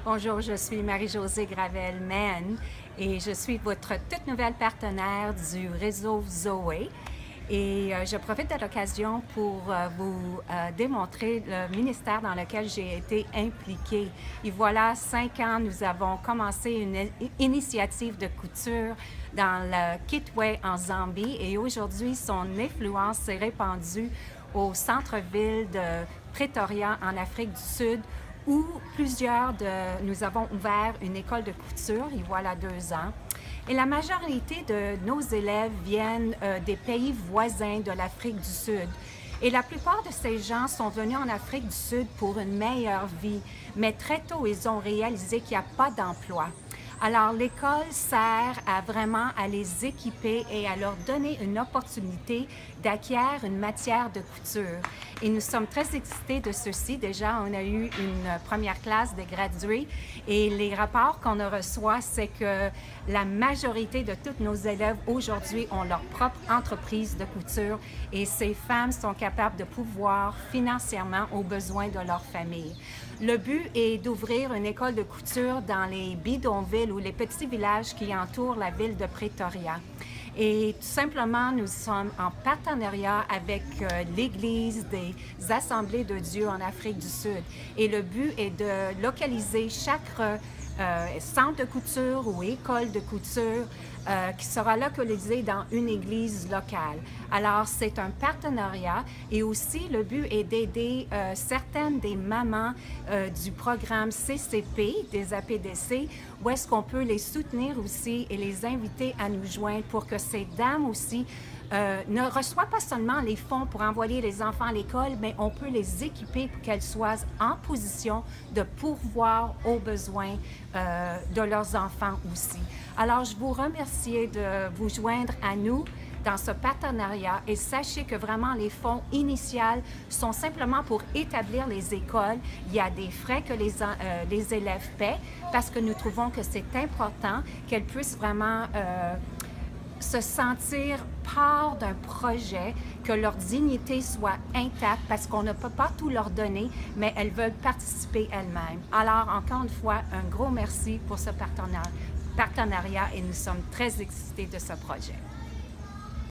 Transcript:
Bonjour, je suis Marie-Josée Gravel-Mann et je suis votre toute nouvelle partenaire du réseau Zoé. Et je profite de l'occasion pour vous démontrer le ministère dans lequel j'ai été impliquée. Et voilà, 5 ans, nous avons commencé une initiative de couture dans le Kitwe en Zambie et aujourd'hui, son influence s'est répandue au centre-ville de Pretoria en Afrique du Sud où nous avons ouvert une école de couture, il voilà 2 ans. Et la majorité de nos élèves viennent des pays voisins de l'Afrique du Sud. Et la plupart de ces gens sont venus en Afrique du Sud pour une meilleure vie, mais très tôt, ils ont réalisé qu'il n'y a pas d'emploi. Alors, l'école sert vraiment à les équiper et à leur donner une opportunité d'acquérir une matière de couture. Et nous sommes très excités de ceci. Déjà, on a eu une première classe de gradués et les rapports qu'on reçoit, c'est que la majorité de tous nos élèves aujourd'hui ont leur propre entreprise de couture et ces femmes sont capables de pouvoir financièrement aux besoins de leur famille. Le but est d'ouvrir une école de couture dans les bidonvilles ou les petits villages qui entourent la ville de Pretoria. Et tout simplement, nous sommes en partenariat avec l'Église des Assemblées de Dieu en Afrique du Sud. Et le but est de localiser chaque centre de couture ou école de couture qui sera localisé dans une église locale. Alors, c'est un partenariat et aussi le but est d'aider certaines des mamans du programme CCP, des APDC, où est-ce qu'on peut les soutenir aussi et les inviter à nous joindre pour que ces dames aussi ne reçoivent pas seulement les fonds pour envoyer les enfants à l'école, mais on peut les équiper pour qu'elles soient en position de pourvoir aux besoins de leurs enfants aussi. Alors, je vous remercie de vous joindre à nous dans ce partenariat et sachez que vraiment les fonds initiaux sont simplement pour établir les écoles. Il y a des frais que les élèves paient parce que nous trouvons que c'est important qu'elles puissent vraiment se sentir part d'un projet, que leur dignité soit intacte parce qu'on ne peut pas tout leur donner, mais elles veulent participer elles-mêmes. Alors, encore une fois, un gros merci pour ce partenariat et nous sommes très excités de ce projet.